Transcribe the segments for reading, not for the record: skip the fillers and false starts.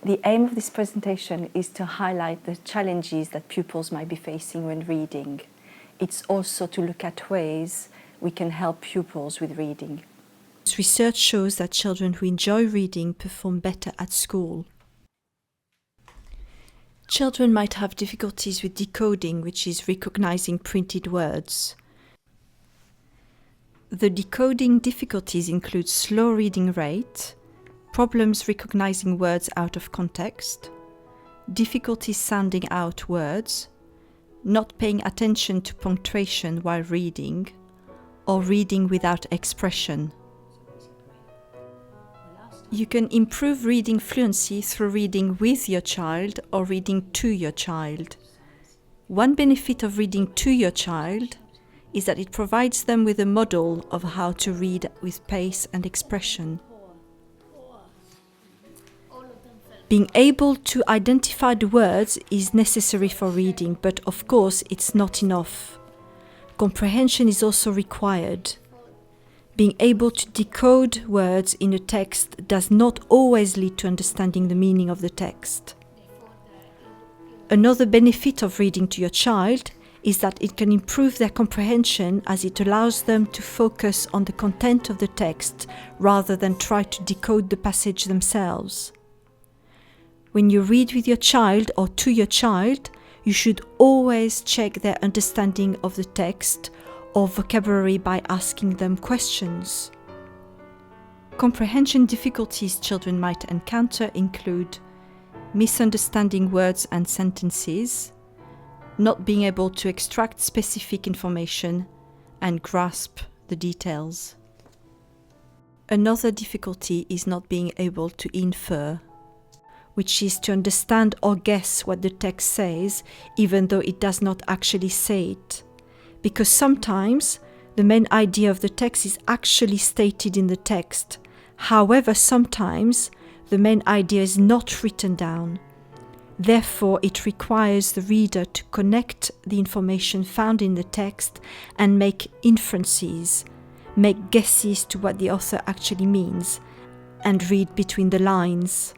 The aim of this presentation is to highlight the challenges that pupils might be facing when reading. It's also to look at ways we can help pupils with reading. Research shows that children who enjoy reading perform better at school. Children might have difficulties with decoding, which is recognizing printed words. The decoding difficulties include slow reading rate, problems recognizing words out of context, difficulties sounding out words, not paying attention to punctuation while reading, or reading without expression. You can improve reading fluency through reading with your child or reading to your child. One benefit of reading to your child is that it provides them with a model of how to read with pace and expression. Being able to identify the words is necessary for reading, but of course it's not enough. Comprehension is also required. Being able to decode words in a text does not always lead to understanding the meaning of the text. Another benefit of reading to your child is that it can improve their comprehension, as it allows them to focus on the content of the text rather than try to decode the passage themselves. When you read with your child or to your child, you should always check their understanding of the text or vocabulary by asking them questions. Comprehension difficulties children might encounter include misunderstanding words and sentences, not being able to extract specific information and grasp the details. Another difficulty is not being able to infer, which is to understand or guess what the text says, even though it does not actually say it. Because sometimes the main idea of the text is actually stated in the text. However, sometimes the main idea is not written down. Therefore, it requires the reader to connect the information found in the text and make inferences, make guesses to what the author actually means, and read between the lines.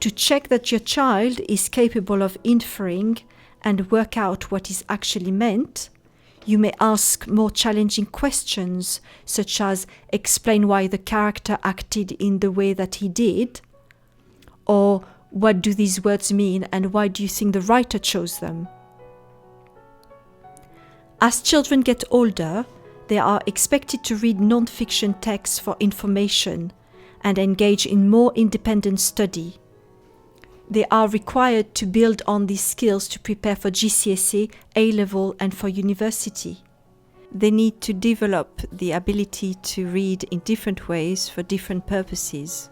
To check that your child is capable of inferring and work out what is actually meant, you may ask more challenging questions, such as explain why the character acted in the way that he did, or what do these words mean and why do you think the writer chose them? As children get older, they are expected to read non-fiction texts for information and engage in more independent study. They are required to build on these skills to prepare for GCSE, A-level and for university. They need to develop the ability to read in different ways for different purposes.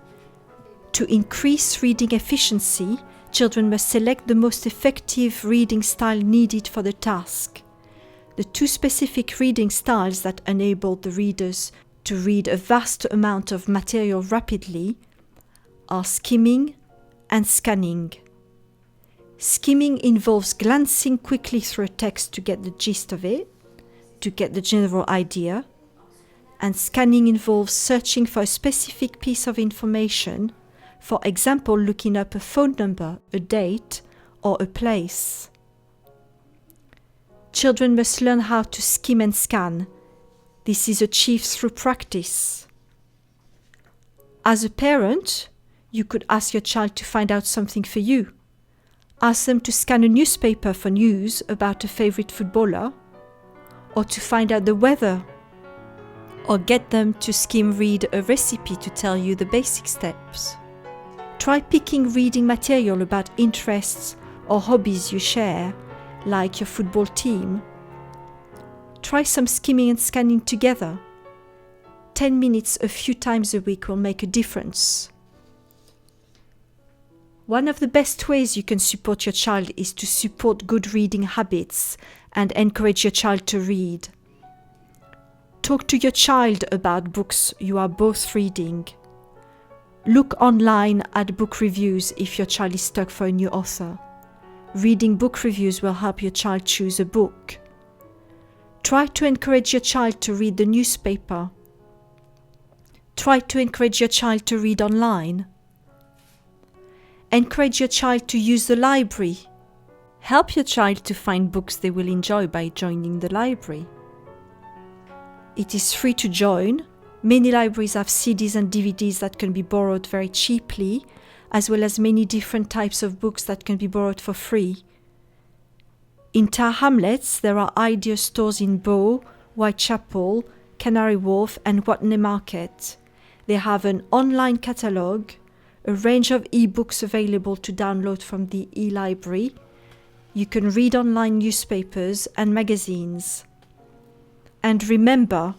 To increase reading efficiency, children must select the most effective reading style needed for the task. The two specific reading styles that enable the readers to read a vast amount of material rapidly are skimming and scanning. Skimming involves glancing quickly through a text to get the gist of it, to get the general idea, and scanning involves searching for a specific piece of information, for example, looking up a phone number, a date, or a place. Children must learn how to skim and scan. This is achieved through practice. As a parent, you could ask your child to find out something for you. Ask them to scan a newspaper for news about a favorite footballer, or to find out the weather, or get them to skim read a recipe to tell you the basic steps. Try picking reading material about interests or hobbies you share, like your football team. Try some skimming and scanning together. 10 minutes a few times a week will make a difference. One of the best ways you can support your child is to support good reading habits and encourage your child to read. Talk to your child about books you are both reading. Look online at book reviews if your child is stuck for a new author. Reading book reviews will help your child choose a book. Try to encourage your child to read the newspaper. Try to encourage your child to read online. Encourage your child to use the library. Help your child to find books they will enjoy by joining the library. It is free to join. Many libraries have CDs and DVDs that can be borrowed very cheaply, as well as many different types of books that can be borrowed for free. In Tower Hamlets, there are idea stores in Bow, Whitechapel, Canary Wharf and Watney Market. They have an online catalogue, a range of e-books available to download from the e-library. You can read online newspapers and magazines. And remember,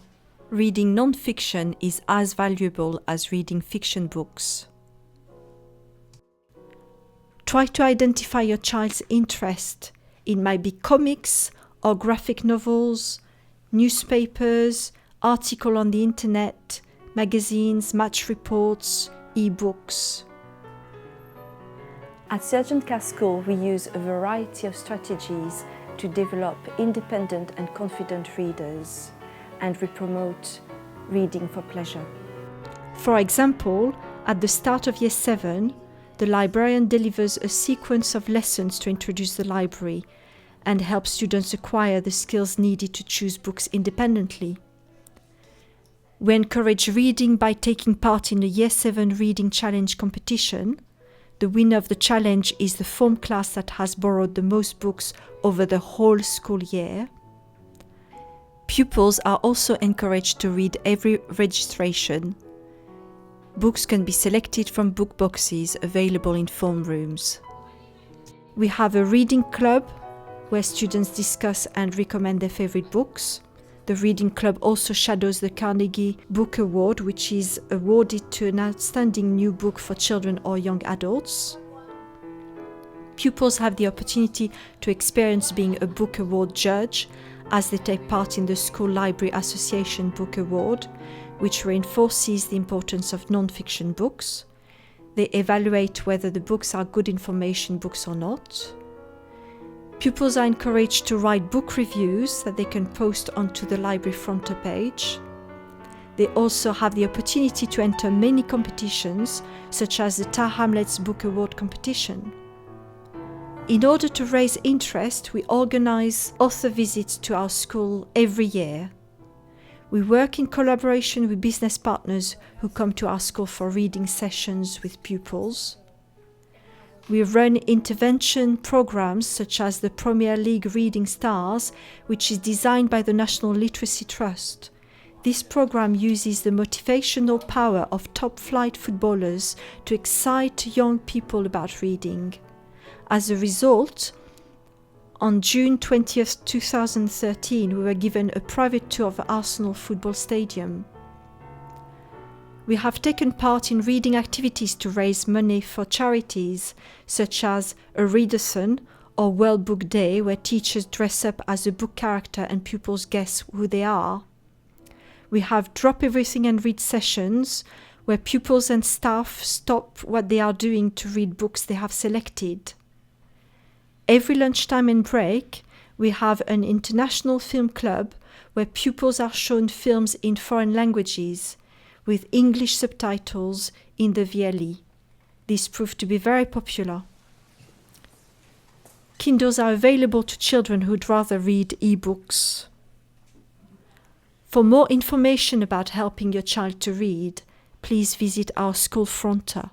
reading non-fiction is as valuable as reading fiction books. Try to identify your child's interest. It might be comics or graphic novels, newspapers, articles on the internet, magazines, match reports, e-books. At Sergeant Carr School, we use a variety of strategies to develop independent and confident readers, and we promote reading for pleasure. For example, at the start of Year 7, the librarian delivers a sequence of lessons to introduce the library and help students acquire the skills needed to choose books independently. We encourage reading by taking part in the Year 7 Reading Challenge competition. The winner of the challenge is the form class that has borrowed the most books over the whole school year. Pupils are also encouraged to read every registration. Books can be selected from book boxes available in form rooms. We have a reading club where students discuss and recommend their favorite books. The reading club also shadows the Carnegie Book Award, which is awarded to an outstanding new book for children or young adults. Pupils have the opportunity to experience being a Book Award judge as they take part in the School Library Association Book Award, which reinforces the importance of non-fiction books. They evaluate whether the books are good information books or not. Pupils are encouraged to write book reviews that they can post onto the library frontal page. They also have the opportunity to enter many competitions, such as the Tower Hamlets Book Award competition. In order to raise interest, we organise author visits to our school every year. We work in collaboration with business partners who come to our school for reading sessions with pupils. We run intervention programs such as the Premier League Reading Stars, which is designed by the National Literacy Trust. This program uses the motivational power of top-flight footballers to excite young people about reading. As a result, on June 20th, 2013, we were given a private tour of Arsenal Football Stadium. We have taken part in reading activities to raise money for charities, such as a readathon or World Book Day, where teachers dress up as a book character and pupils guess who they are. We have Drop Everything and Read sessions, where pupils and staff stop what they are doing to read books they have selected. Every lunchtime and break, we have an international film club where pupils are shown films in foreign languages with English subtitles in the VLE. This proved to be very popular. Kindles are available to children who'd rather read e-books. For more information about helping your child to read, please visit our school fronter.